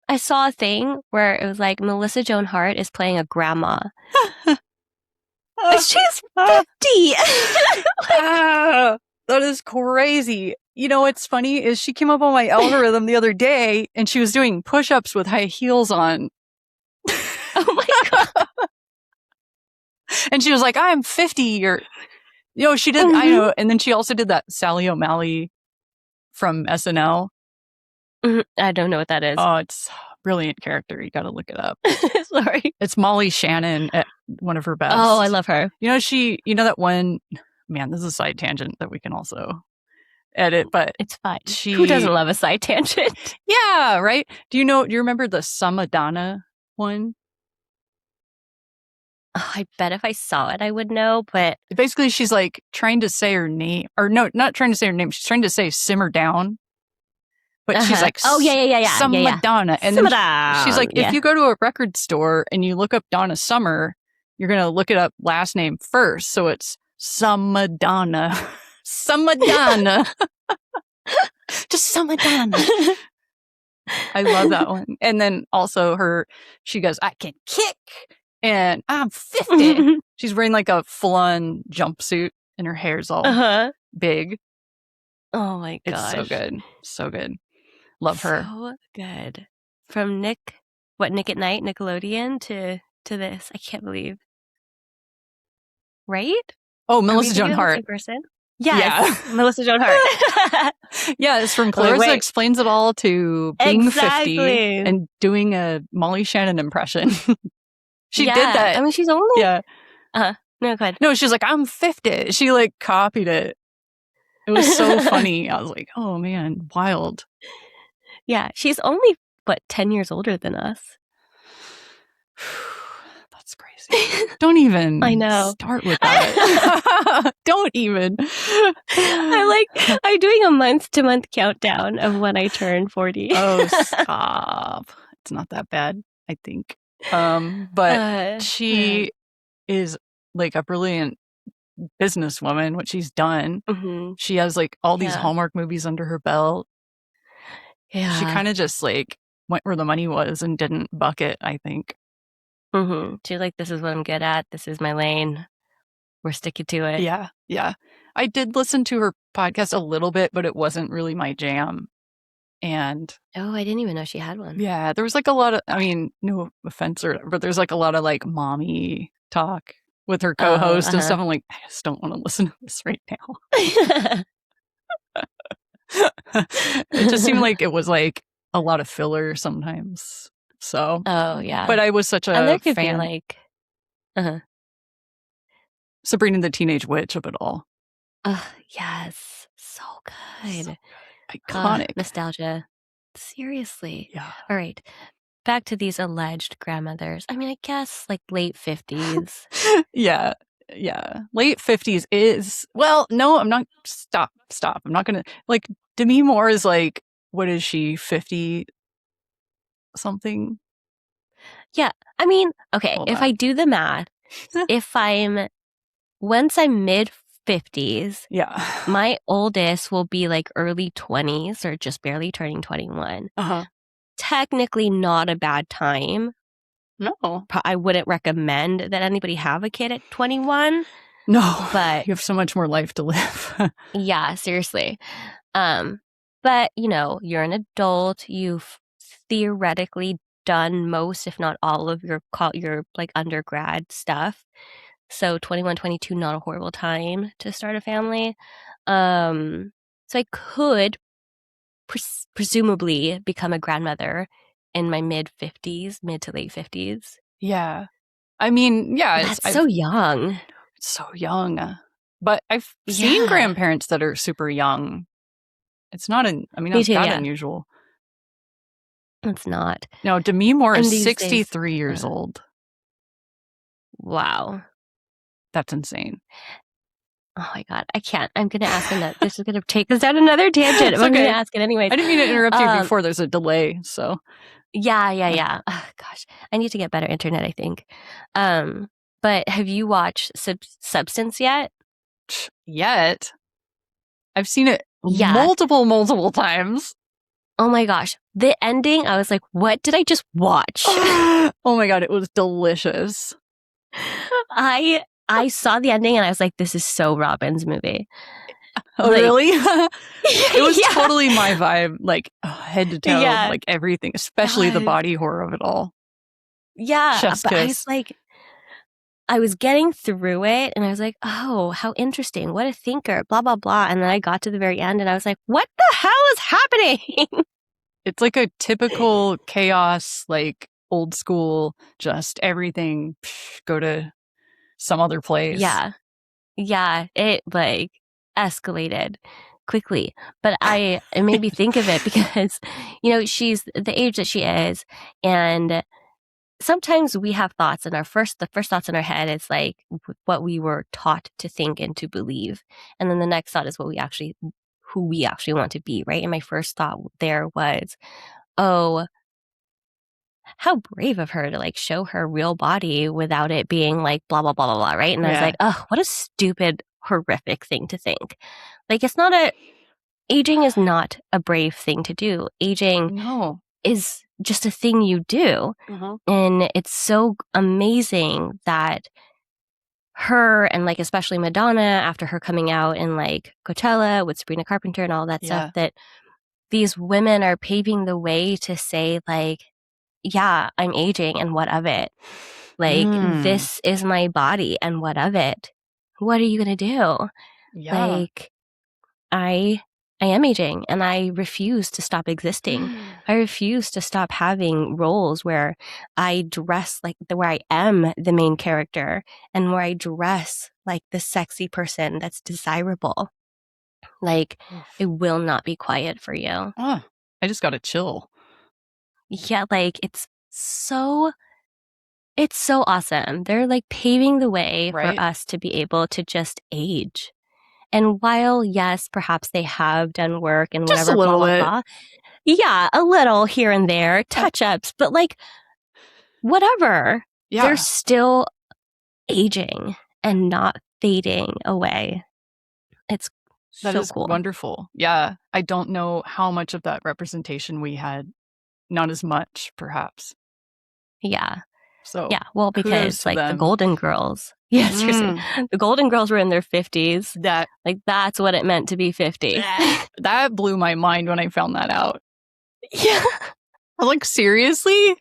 I saw a thing where it was like Melissa Joan Hart is playing a grandma. She's 50. Like, That is crazy. You know what's funny is she came up on my algorithm the other day and she was doing push-ups with high heels on. oh my god. And she was like, I'm 50 or she did I Mhm. know, and then she also did that Sally O'Malley from SNL. I don't know what that is. Oh, it's a brilliant character. You got to look it up. Sorry. It's Molly Shannon at one of her best. Oh, I love her. You know that one, man, this is a side tangent that we can also edit, but it's fine. Who doesn't love a side tangent? Yeah, right? Do you remember the Samadana one? Oh, I bet if I saw it, I would know, but... Basically, she's like trying to say her name, or no, not trying to say her name. She's trying to say simmer down. But she's like, oh, yeah. Samadana. And then she's like, yeah. if you go to a record store and you look up Donna Summer, you're going to look it up last name first. So it's Samadana. Samadana. Just Samadana. I love that one. And then also she goes, I can kick and I'm 50. She's wearing like a full-on jumpsuit and her hair's all big. Oh my gosh. It's so good. So good. Love her. So good. From Nick at Night, Nickelodeon to this. I can't believe. Right? Oh, Melissa Joan Hart. Person? Yes. Yeah. Melissa Joan Hart. Yeah, it's from Clarissa Explains It All to being 50 and doing a Molly Shannon impression. She did that. I mean, she's only... Yeah. No, go ahead. No, she's like, I'm 50. She like copied it. It was so funny. I was like, oh man, wild. Yeah, she's only, 10 years older than us. That's crazy. Don't even I know. Start with that. Don't even. I'm doing a month-to-month countdown of when I turn 40. Oh, stop. It's not that bad, I think. But she is like a brilliant businesswoman, what she's done. Mm-hmm. She has like all these Hallmark movies under her belt. Yeah. She kind of just like went where the money was and didn't buck it, I think. Mm-hmm. She's like, this is what I'm good at. This is my lane. We're sticking to it. Yeah. Yeah. I did listen to her podcast a little bit, but it wasn't really my jam. And I didn't even know she had one. Yeah. There was like a lot of, I mean, no offense, but there's like a lot of like mommy talk with her co-host and stuff. I'm like, I just don't want to listen to this right now. It just seemed like it was like a lot of filler sometimes. So, yeah. But I was such a and there could fan. Be like, Sabrina the Teenage Witch of it all. Yes, so good. So good. Iconic. Nostalgia. Seriously. Yeah. All right. Back to these alleged grandmothers. I mean, I guess like late 50s. Yeah. Late 50s is, well, no, I'm not. Stop. I'm not going to, like, Demi Moore is like, what is she, 50 something? Yeah. I mean, okay, Hold if on. I do the math, once I'm mid 50s, my oldest will be like early 20s or just barely turning 21. Technically not a bad time. No. I wouldn't recommend that anybody have a kid at 21. No, but you have so much more life to live. Yeah, seriously. But you're an adult. You've theoretically done most, if not all of your like undergrad stuff. So 21, 22, not a horrible time to start a family. So I could presumably become a grandmother in my mid to late 50s. Yeah. I mean, yeah. That's so young. It's so young. But I've seen grandparents that are super young. It's not, that's not unusual. It's not. No, Demi Moore is 63 years old. Wow. That's insane. Oh my God, I can't. I'm going to ask him that. This is going to take us down another tangent. I'm going to ask it anyways. I didn't mean to interrupt you before. There's a delay, so. Yeah. Oh, gosh, I need to get better internet, I think. But have you watched Substance yet? Yet? I've seen it multiple times. Oh my gosh. The ending, I was like, what did I just watch? Oh my God, it was delicious. I saw the ending and I was like, this is so Robin's movie. Oh, like, really? It was totally my vibe, like head to toe, like everything, especially the body horror of it all. Yeah. Chef's but kiss. I was like, I was getting through it and I was like, oh, how interesting. What a thinker, blah, blah, blah. And then I got to the very end and I was like, what the hell is happening? It's like a typical chaos, like old school, just everything go to some other place. Yeah. Yeah. It like escalated quickly. But it made me think of it because, she's the age that she is. And sometimes we have thoughts and the first thoughts in our head is like what we were taught to think and to believe. And then the next thought is who we actually want to be, right? And my first thought there was, oh, how brave of her to like show her real body without it being like blah, blah, blah, blah, blah, right? And I was like, oh, what a stupid, horrific thing to think. Like, aging is not a brave thing to do. Aging is just a thing you do. And it's so amazing that her and like especially Madonna, after her coming out in like Coachella with Sabrina Carpenter and all that stuff, that these women are paving the way to say like, yeah, I'm aging and what of it? Like, this is my body and what of it? What are you going to do? Yeah. Like, I am aging and I refuse to stop existing. I refuse to stop having roles where I dress where I am the main character and where I dress like the sexy person that's desirable. Like, I will not be quiet for you. I just got to chill. Yeah, like it's so awesome. They're like paving the way for us to be able to just age. And while, yes, perhaps they have done work and whatever, just a little blah, blah, bit. blah. Yeah, a little here and there, touch-ups, but like, whatever. Yeah. They're still aging and not fading away. It's that so is cool. Wonderful. Yeah. I don't know how much of that representation we had. Not as much, perhaps. Yeah. So yeah, well, because like the Golden Girls, seriously, the Golden Girls were in their 50s. That's what it meant to be 50. That blew my mind when I found that out. Yeah. I was like, seriously?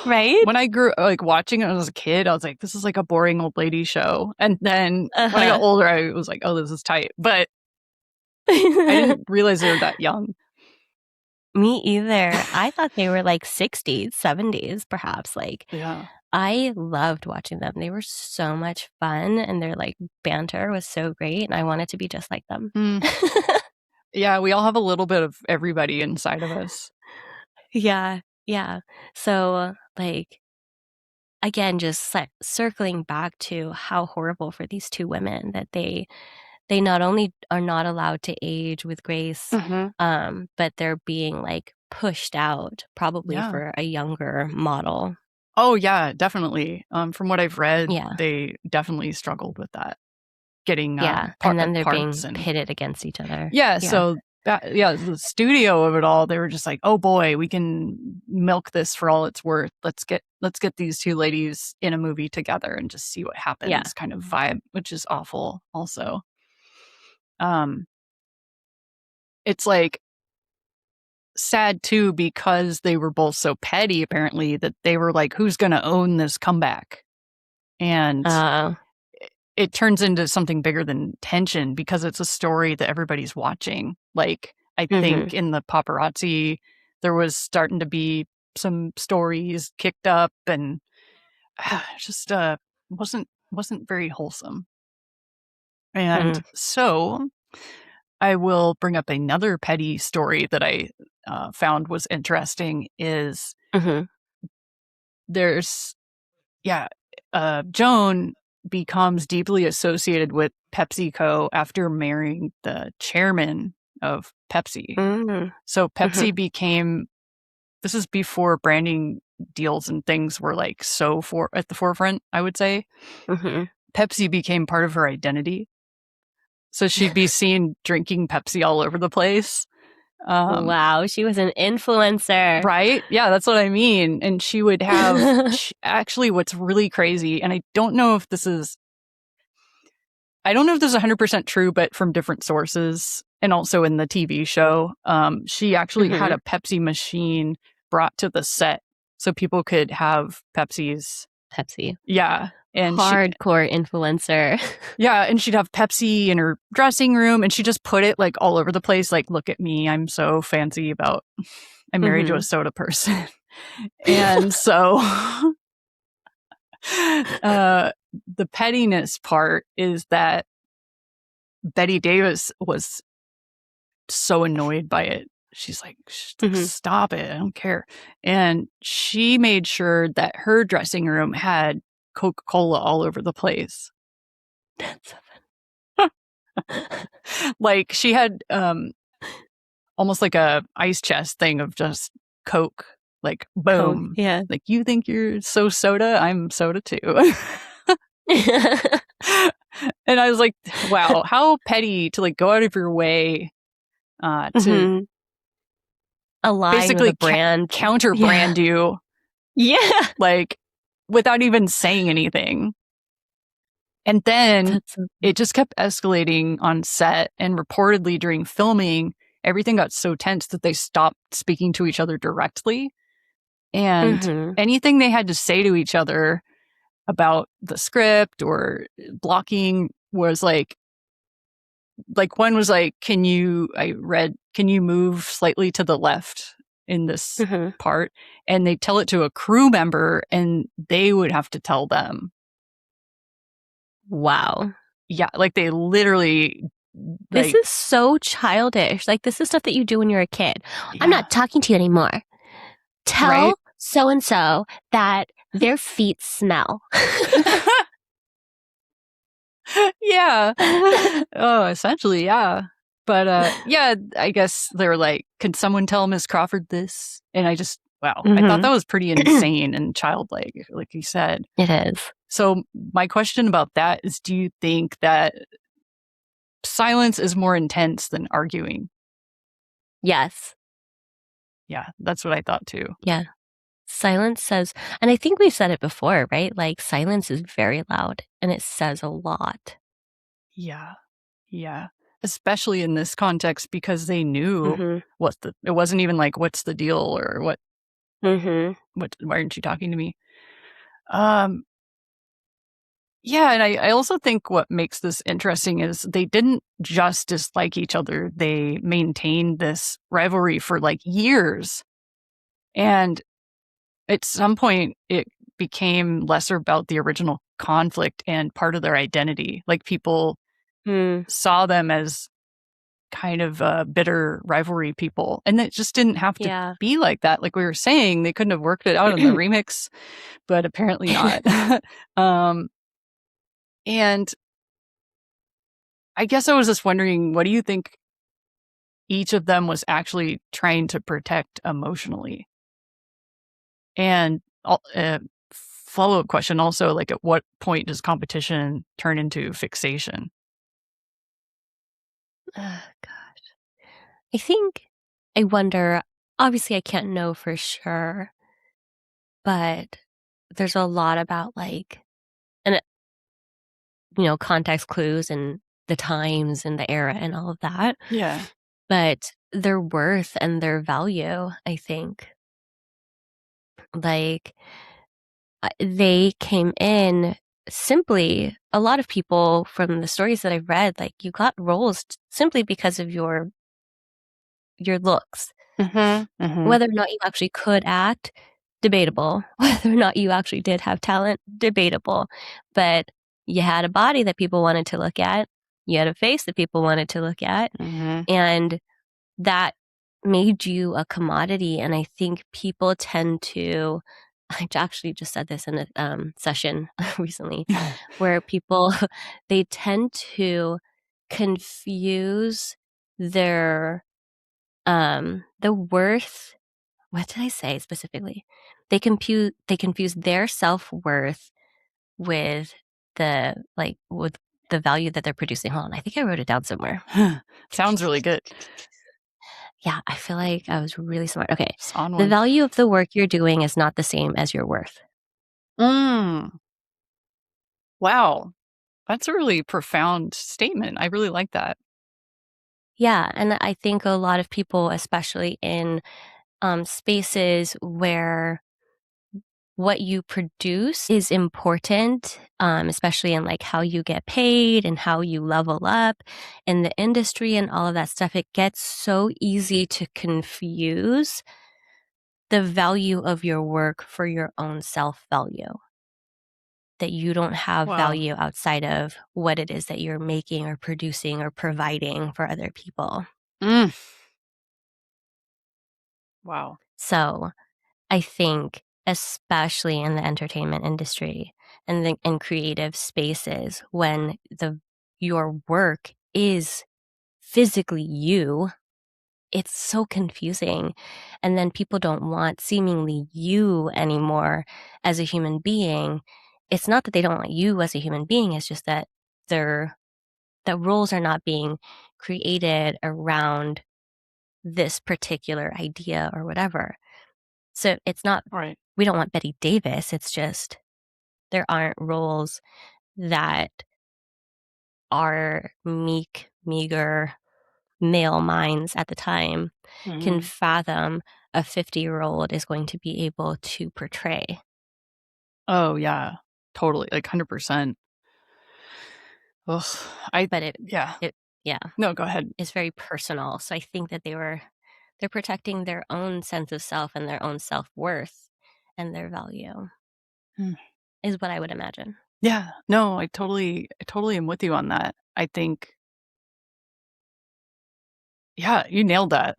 Right? When I grew like watching it as a kid, I was like, this is like a boring old lady show. And then when I got older, I was like, oh, this is tight. But I didn't realize they were that young. Me either. I thought they were like 60s, 70s, perhaps. Like, I loved watching them. They were so much fun, and their like banter was so great, and I wanted to be just like them. Yeah, we all have a little bit of everybody inside of us. Yeah. So, like, again, just circling back to how horrible for these two women that they not only are not allowed to age with grace, but they're being like pushed out probably for a younger model. Oh yeah, definitely. From what I've read, they definitely struggled with that. Getting and then they're being pitted against each other. So the studio of it all, they were just like, oh boy, we can milk this for all it's worth. Let's get these two ladies in a movie together and just see what happens, kind of vibe, which is awful also. It's like sad too, because they were both so petty, apparently, that they were like, who's gonna own this comeback? And it turns into something bigger than tension because it's a story that everybody's watching. Like, I think in the paparazzi, there was starting to be some stories kicked up, and just wasn't very wholesome. And so I will bring up another petty story that I found was interesting. Is there's Joan becomes deeply associated with PepsiCo after marrying the chairman of Pepsi. So Pepsi became, this is before branding deals and things were like at the forefront, I would say. Pepsi became part of her identity. So she'd be seen drinking Pepsi all over the place. Wow, she was an influencer. Right? Yeah, that's what I mean. And she would have, actually what's really crazy, and I don't know if this is 100% true, but from different sources, and also in the TV show, she actually had a Pepsi machine brought to the set so people could have Pepsi. Yeah. And hardcore influencer. yeah, and she'd have Pepsi in her dressing room, and she just put it like all over the place. Like, look at me, I'm so fancy about. I'm married to a soda person, and so the pettiness part is that Betty Davis was so annoyed by it. She's like, stop it, I don't care. And she made sure that her dressing room had Coca-Cola all over the place. That's so fun. Like she had almost like a ice chest thing of just Coke. Like boom. Coke, yeah. Like, you think you're so soda? I'm soda too. And I was like, wow, how petty to like go out of your way to align basically with a brand, counter brand you. Yeah. Like without even saying anything. And then it just kept escalating on set, and reportedly during filming, everything got so tense that they stopped speaking to each other directly. And anything they had to say to each other about the script or blocking was like one was like, can you move slightly to the left in this part? And they tell it to a crew member, and they would have to tell them. Wow. Yeah, like they literally. This is so childish. Like, this is stuff that you do when you're a kid. Yeah. I'm not talking to you anymore. Tell so-and-so that their feet smell. Yeah. Oh, essentially, yeah. But yeah, I guess they were like, could someone tell Miss Crawford this? And I just, wow, I thought that was pretty insane and childlike, like you said. It is. So my question about that is, do you think that silence is more intense than arguing? Yes. Yeah, that's what I thought too. Yeah. Silence says, and I think we've said it before, right? Like, silence is very loud and it says a lot. Yeah. Yeah. Especially in this context, because they knew it wasn't even like, what's the deal, or what, why aren't you talking to me? Yeah, and I also think what makes this interesting is they didn't just dislike each other. They maintained this rivalry for like years. And at some point, it became lesser about the original conflict and part of their identity. Like, people saw them as kind of bitter rivalry people. And it just didn't have to be like that. Like we were saying, they couldn't have worked it out in the remix, but apparently not. And I guess I was just wondering, what do you think each of them was actually trying to protect emotionally? And follow-up question also, like, at what point does competition turn into fixation? Oh, gosh. I wonder, obviously I can't know for sure, but there's a lot about like, and context clues and the times and the era and all of that. Yeah. But their worth and their value, I think. Like, they came in simply, a lot of people from the stories that I've read, like, you got roles simply because of your looks. Whether or not you actually could act, debatable. Whether or not you actually did have talent, debatable. But you had a body that people wanted to look at. You had a face that people wanted to look at. And that made you a commodity. And I think people tend to, I actually just said this in a session recently, where people, they tend to confuse their, the worth. What did I say specifically? They confuse their self-worth with with the value that they're producing. Hold on, I think I wrote it down somewhere. Sounds really good. Yeah, I feel like I was really smart. Okay. The value of the work you're doing is not the same as your worth. Wow. That's a really profound statement. I really like that. Yeah, and I think a lot of people, especially in spaces where what you produce is important, especially in like how you get paid and how you level up in the industry and all of that stuff. It gets so easy to confuse the value of your work for your own self-value. That you don't have Wow. value outside of what it is that you're making or producing or providing for other people. Mm. Wow. So I think, especially in the entertainment industry and in creative spaces, when your work is physically you, it's so confusing. And then people don't want seemingly you anymore as a human being. It's not that they don't want you as a human being, it's just that the roles are not being created around this particular idea or whatever. So it's not, Right. we don't want Betty Davis. It's just there aren't roles that our meek, meager male minds at the time can Mhm. fathom a 50-year-old is going to be able to portray. Oh, yeah. Totally, like, 100%. Ugh, But it, yeah. it, yeah, No, go ahead. it's very personal. So I think that they're protecting their own sense of self and their own self-worth and their value Mm. is what I would imagine. Yeah. No, I totally am with you on that. I think yeah, you nailed that.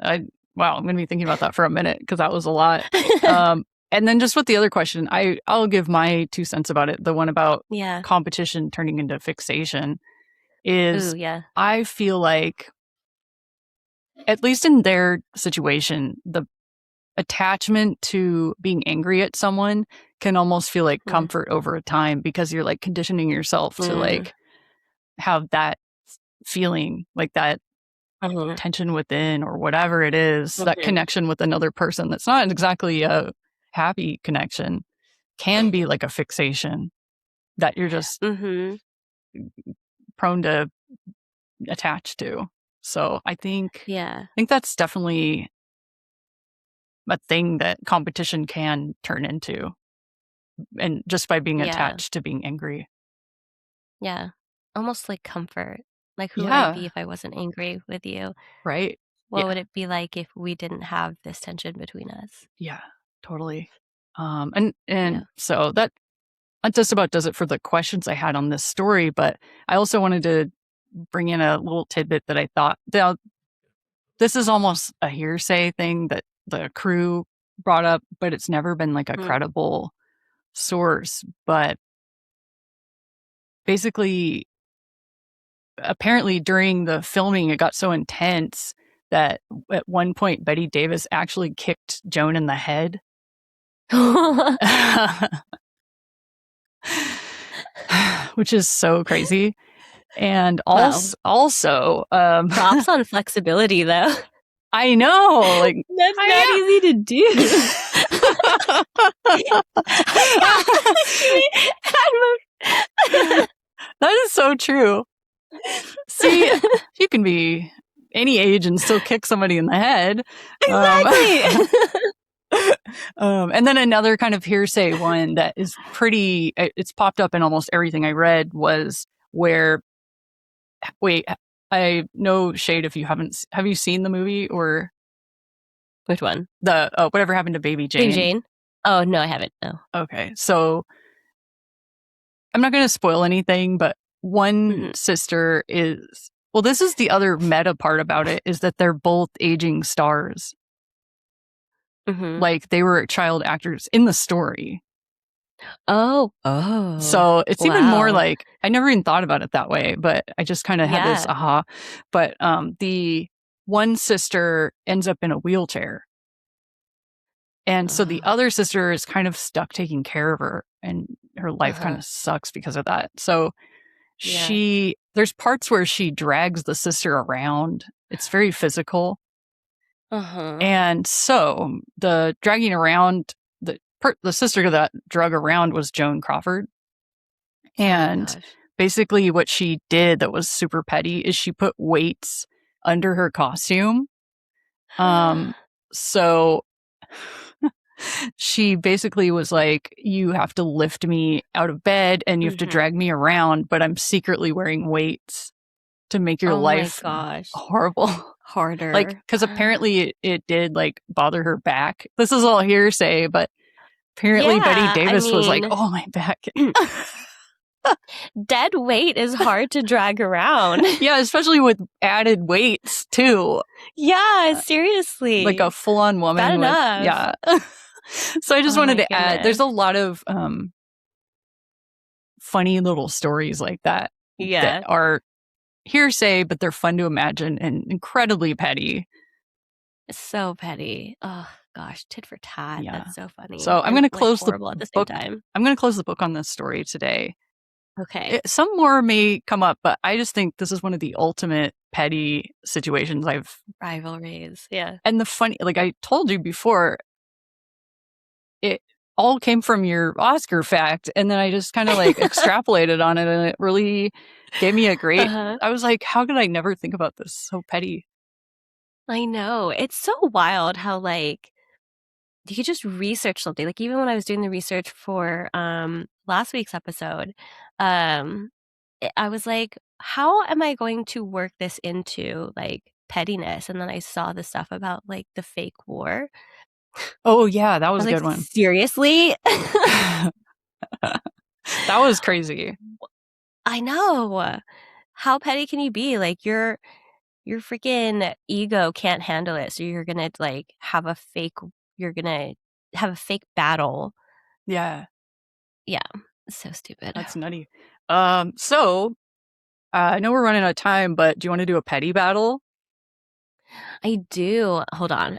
Wow, I'm gonna be thinking about that for a minute because that was a lot. And then just with the other question, I'll give my 2 cents about it. The one about Yeah. competition turning into fixation Ooh, is yeah. I feel like, at least in their situation, the attachment to being angry at someone can almost feel like Yeah. comfort over a time because you're like conditioning yourself to Mm. like have that feeling, like that Mhm. tension within or whatever it is, that Mhm. connection with another person that's not exactly a happy connection can be like a fixation that you're just Mhm. prone to attach to. So Yeah. I think that's definitely a thing that competition can turn into, and just by being Yeah. attached to being angry. Yeah. Almost like comfort. Like, who would I be Yeah, if I wasn't angry with you? right. What Yeah, would it be like if we didn't have this tension between us? yeah, totally. And Yeah. so that just about does it for the questions I had on this story. But I also wanted to bring in a little tidbit that I thought, now, this is almost a hearsay thing that the crew brought up, but it's never been like a Mm. credible source. But basically, apparently during the filming, it got so intense that at one point Betty Davis actually kicked Joan in the head. Which is so crazy. And Wow. also, Props on flexibility, though. I know, like, That's not I easy to do. that is so true. See, you can be any age and still kick somebody in the head. Exactly. And then another kind of hearsay one that is pretty, it's popped up in almost everything I read, was where, wait, I no shade if you have you seen the movie or Which one? the Whatever Happened to Baby Baby Jane? Jane? Oh, no, I haven't. No. Okay, so I'm not going to spoil anything, but one Mm-hmm. sister is, well, this is the other meta part about it, is that they're both aging stars. Mm-hmm. Like they were child actors in the story. Oh. Oh. So it's even more Wow. like, I never even thought about it that way, but I just kind of had this Yeah. aha. But the one sister ends up in a wheelchair. And so the other sister is kind of stuck taking care of her, and her life kind Uh-huh. of sucks because of that. So Yeah. there's parts where she drags the sister around. It's very physical. Uh-huh. And so the dragging around, the sister that drug around was Joan Crawford. Oh my And gosh. basically what she did that was super petty is she put weights under her costume. So she basically was like, you have to lift me out of bed and you have to drag me around, but I'm secretly wearing weights to make your Oh my life gosh. horrible. Harder. Like, because apparently it did like bother her back. This is all hearsay, but apparently Betty Yeah, I Davis was like, mean, oh, my back. dead weight is hard to drag around. Yeah, especially with added weights too. Yeah, seriously. Like a full-on woman Bad with, enough. yeah. So I just Oh wanted my to add, there's goodness. a lot of funny little stories like that that Yeah. are hearsay, but they're fun to imagine and incredibly petty. So petty. Oh gosh, tit for tat. Yeah. That's so funny. So I'm And going to like close the horrible at the same book. time. I'm going to close the book on this story today. Okay. Some more may come up, but I just think this is one of the ultimate petty situations I've. Rivalries. Yeah. And the funny, like I told you before, it all came from your Oscar fact, and then I just kind of like extrapolated on it, and it really gave me a great. I was like, how could I never think about this? So petty. I know. It's so wild how like you could just research something. Like even when I was doing the research for last week's episode, I was like, how am I going to work this into like pettiness? And then I saw the stuff about like the fake war. Oh yeah, that I was was a like, good one. seriously? That was crazy. I know. How petty can you be? Like your freaking ego can't handle it, so you're gonna like have a fake. You're gonna have a fake battle. Yeah. Yeah, so stupid. That's nutty. So I know we're running out of time, but do you want to do a petty battle? I do. Hold on.